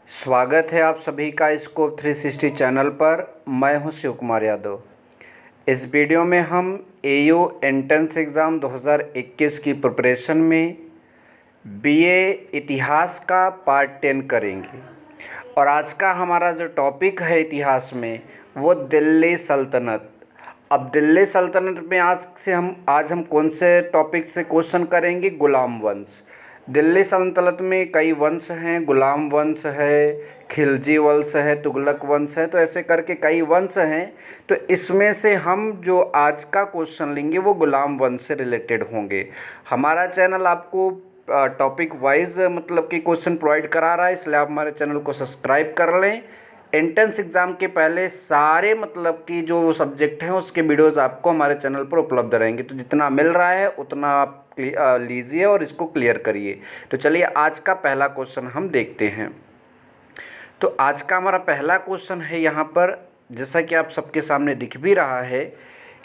स्वागत है आप सभी का स्कोप 360 चैनल पर। मैं हूं शिव कुमार यादव। इस वीडियो में हम एयू एंट्रेंस एग्ज़ाम 2021 की प्रिपरेशन में बीए इतिहास का पार्ट 10 करेंगे। और आज का हमारा जो टॉपिक है इतिहास में वो दिल्ली सल्तनत। अब दिल्ली सल्तनत में आज हम कौन से टॉपिक से क्वेश्चन करेंगे? गुलाम वंश। दिल्ली सल्तनत में कई वंश हैं, गुलाम वंश है, खिलजी वंश है, तुगलक वंश है, तो ऐसे करके कई वंश हैं। तो इसमें से हम जो आज का क्वेश्चन लेंगे वो गुलाम वंश से रिलेटेड होंगे। हमारा चैनल आपको टॉपिक वाइज मतलब कि क्वेश्चन प्रोवाइड करा रहा है, इसलिए आप हमारे चैनल को सब्सक्राइब कर लें। एंट्रेंस एग्ज़ाम के पहले सारे मतलब कि जो सब्जेक्ट हैं उसके वीडियोस आपको हमारे चैनल पर उपलब्ध रहेंगे, तो जितना मिल रहा है उतना आप लीजिए और इसको क्लियर करिए। तो चलिए आज का पहला क्वेश्चन हम देखते हैं। तो आज का हमारा पहला क्वेश्चन है यहाँ पर, जैसा कि आप सबके सामने दिख भी रहा है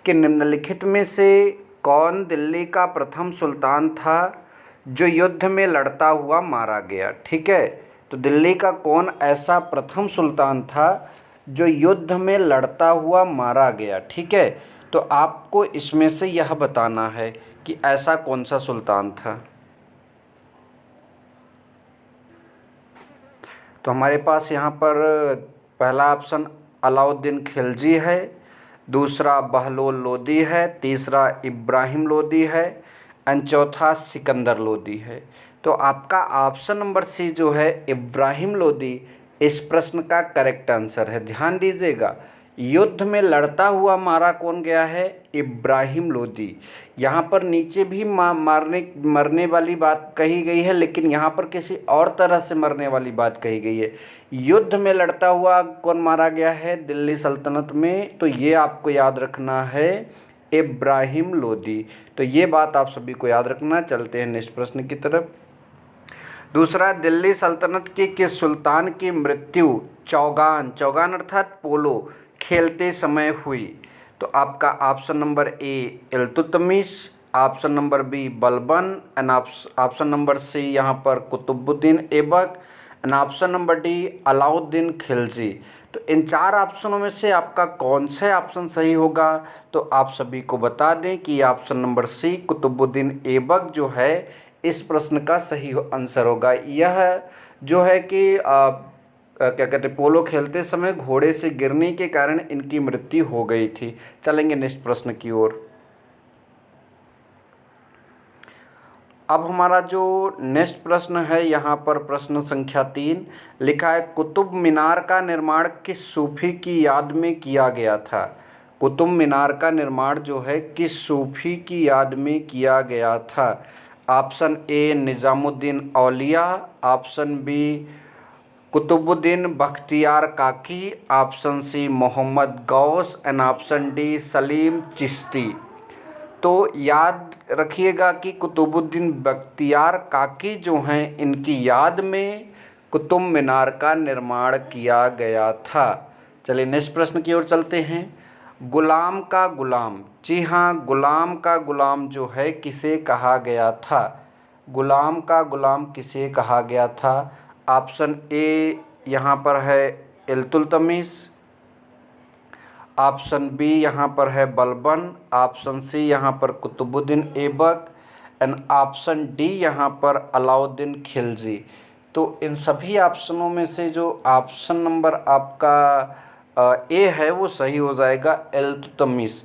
कि निम्नलिखित में से कौन दिल्ली का प्रथम सुल्तान था जो युद्ध में लड़ता हुआ मारा गया? ठीक है, तो दिल्ली का कौन ऐसा प्रथम सुल्तान था जो युद्ध में लड़ता हुआ मारा गया? ठीक है, तो आपको इसमें से यह बताना है कि ऐसा कौन सा सुल्तान था। तो हमारे पास यहाँ पर पहला ऑप्शन अलाउद्दीन खिलजी है, दूसरा बहलोल लोदी है, तीसरा इब्राहिम लोदी है एंड चौथा सिकंदर लोदी है। तो आपका ऑप्शन नंबर सी जो है इब्राहिम लोदी इस प्रश्न का करेक्ट आंसर है। ध्यान दीजिएगा, युद्ध में लड़ता हुआ मारा कौन गया है? इब्राहिम लोदी। यहाँ पर नीचे भी मरने वाली बात कही गई है, लेकिन यहाँ पर किसी और तरह से मरने वाली बात कही गई है। युद्ध में लड़ता हुआ कौन मारा गया है दिल्ली सल्तनत में? तो ये आपको याद रखना है, इब्राहिम लोदी। तो ये बात आप सभी को याद रखना। चलते हैं नेक्स्ट प्रश्न की तरफ। दूसरा, दिल्ली सल्तनत के किस सुल्तान की मृत्यु चौगान अर्थात पोलो खेलते समय हुई? तो आपका option number A Iltutmish, option number B Balban and option number C यहाँ पर Qutubuddin Aibak and option number D Alauddin Khilji. तो इन चार ऑप्शनों में से आपका कौन सा ऑप्शन सही होगा? तो आप सभी को बता दें कि option number C Qutubuddin Aibak जो है इस प्रश्न का सही आंसर होगा। यह जो है कि क्या कहते हैं, पोलो खेलते समय घोड़े से गिरने के कारण इनकी मृत्यु हो गई थी। चलेंगे नेक्स्ट प्रश्न की ओर। अब हमारा जो नेक्स्ट प्रश्न है यहाँ पर प्रश्न संख्या 3 लिखा है, कुतुब मीनार का निर्माण किस सूफी की याद में किया गया था? कुतुब मीनार का निर्माण जो है किस सूफी की याद में किया गया था? Option A Nizamuddin Auliya, option B Qutbuddin Bakhtiyar Kaki, option C Mohammad Ghaus and option D Salim Chishti. तो याद रखिएगा कि कुतुबुद्दीन बख्तियार काकी जो हैं इनकी याद में कुतुब मीनार का निर्माण किया गया था। चलिए नेक्स्ट प्रश्न की ओर चलते हैं। गुलाम का गुलाम, जी हाँ, गुलाम का गुलाम जो है किसे कहा गया था? गुलाम का गुलाम किसे कहा गया था? ऑप्शन ए यहाँ पर है इल्तुतमिश, ऑप्शन बी यहाँ पर है बलबन, ऑप्शन सी यहाँ पर Qutubuddin Aibak and option D यहाँ पर अलाउद्दीन खिलजी। तो इन सभी ऑप्शनों में से जो ऑप्शन नंबर आपका ए है वो सही हो जाएगा, इल्तुतमिश।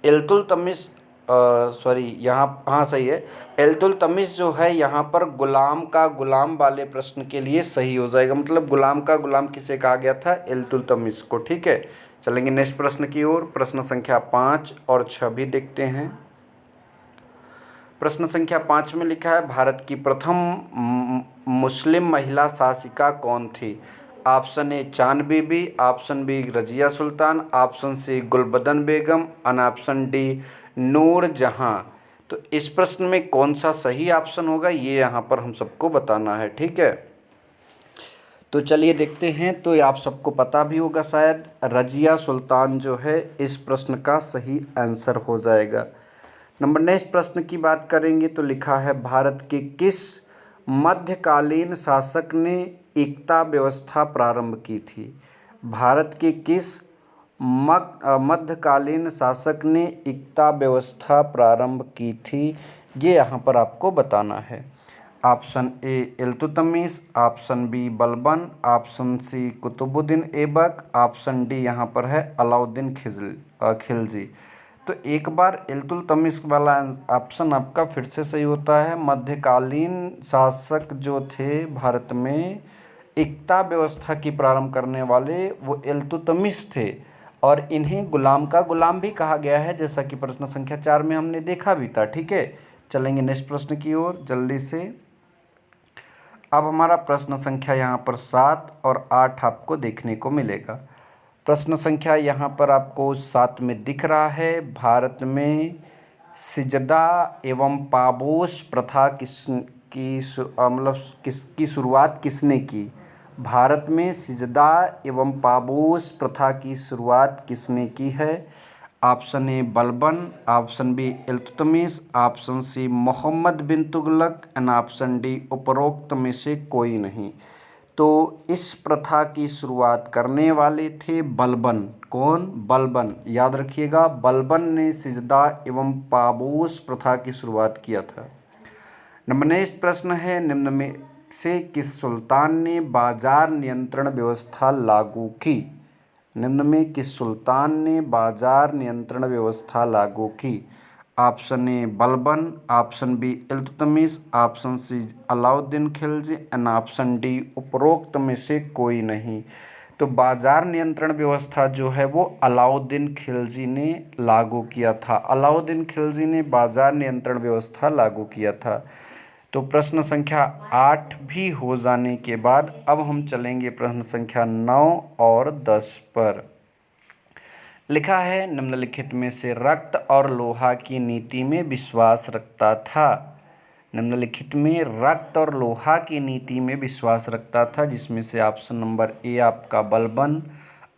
इल्तुतमिश सॉरी, यहाँ हाँ सही है, इल्तुतमिश जो है यहाँ पर गुलाम का गुलाम वाले प्रश्न के लिए सही हो जाएगा। मतलब गुलाम का गुलाम किसे कहा गया था? इल्तुतमिश को। ठीक है, चलेंगे नेक्स्ट प्रश्न की ओर। प्रश्न संख्या 5 और 6 भी देखते हैं। प्रश्न संख्या 5 में लिखा है, भारत की प्रथम मुस्लिम महिला शासिका कौन थी? ऑप्शन ए चांद बीबी, option B Razia Sultan, option C Gulbadan बेगम और ऑप्शन डी नूर जहां। तो इस प्रश्न में कौन सा सही ऑप्शन होगा ये यहाँ पर हम सबको बताना है। ठीक है, तो चलिए देखते हैं। तो आप सबको पता भी होगा शायद, रजिया सुल्तान जो है इस प्रश्न का सही आंसर हो जाएगा। नेक्स्ट प्रश्न की बात करेंगे तो लिखा है, भारत के किस मध्यकालीन शासक ने एकता व्यवस्था प्रारंभ की थी? भारत के किस मध्यकालीन शासक ने एकता व्यवस्था प्रारंभ की थी, ये यहाँ पर आपको बताना है। Option A Iltutmish, option B Balban, option C Qutubuddin Aibak, option D यहाँ पर है अलाउद्दीन खिलजी। तो एक बार इल्तुतमिश वाला ऑप्शन आपका फिर से सही होता है। मध्यकालीन शासक जो थे भारत में एकता व्यवस्था की प्रारंभ करने वाले वो इल्तुतमिश थे और इन्हें गुलाम का गुलाम भी कहा गया है, जैसा कि प्रश्न संख्या 4 में हमने देखा भी था। ठीक है, चलेंगे नेक्स्ट प्रश्न की ओर जल्दी से। अब हमारा प्रश्न संख्या यहाँ पर 7 और 8 आपको देखने को मिलेगा। प्रश्न संख्या यहाँ पर आपको 7 में दिख रहा है, भारत में सिजदा एवं पाबोश प्रथा किसकी शुरुआत किसने की? भारत में सिजदा एवं पाबोश प्रथा की शुरुआत किसने की है? Option A Balban, option B Iltutmish, option C Muhammad bin Tughlaq and option D उपरोक्त में से कोई नहीं। तो इस प्रथा की शुरुआत करने वाले थे बलबन। कौन? बलबन। याद रखिएगा, बलबन ने सिजदा एवं पाबोश प्रथा की शुरुआत किया था। नंबर नेक्स्ट प्रश्न है, निम्न में से किस सुल्तान ने बाजार नियंत्रण व्यवस्था लागू की? निम्न में किस सुल्तान ने बाजार नियंत्रण व्यवस्था लागू की? Option A Balban, option B Iltutmish, option C Alauddin Khilji and option D उपरोक्त में से कोई नहीं। तो बाजार नियंत्रण व्यवस्था जो है वो अलाउद्दीन खिलजी ने लागू किया था। अलाउद्दीन खिलजी ने बाजार नियंत्रण व्यवस्था लागू किया था। तो प्रश्न संख्या 8 भी हो जाने के बाद अब हम चलेंगे प्रश्न संख्या 9 और 10 पर। लिखा है, निम्नलिखित में से रक्त और लोहा की नीति में विश्वास रखता था। निम्नलिखित में रक्त और लोहा की नीति में विश्वास रखता था, जिसमें से ऑप्शन नंबर ए आपका Balban,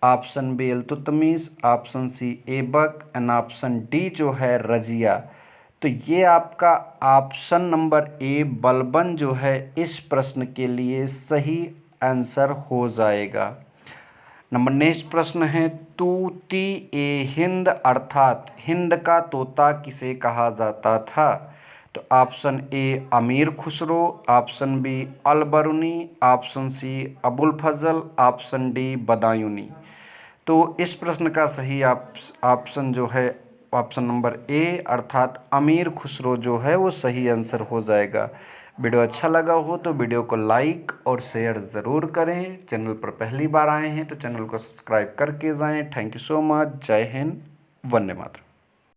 option B Iltutmish, option C Aibak and option D जो है रजिया। तो ये आपका ऑप्शन नंबर ए बलबन जो है इस प्रश्न के लिए सही आंसर हो जाएगा। नंबर नेक्स्ट प्रश्न है, तूती ए हिंद अर्थात हिंद का तोता किसे कहा जाता था? तो option A Amir Khusro, option B Alberuni, option C Abul Fazal, option D Badayuni. तो इस प्रश्न का सही ऑप्शन जो है ऑप्शन नंबर ए अर्थात अमीर खुसरो जो है वो सही आंसर हो जाएगा। वीडियो अच्छा लगा हो तो वीडियो को लाइक और शेयर ज़रूर करें। चैनल पर पहली बार आए हैं तो चैनल को सब्सक्राइब करके जाएं। Thank you so much. जय हिंद, वंदे मातरम।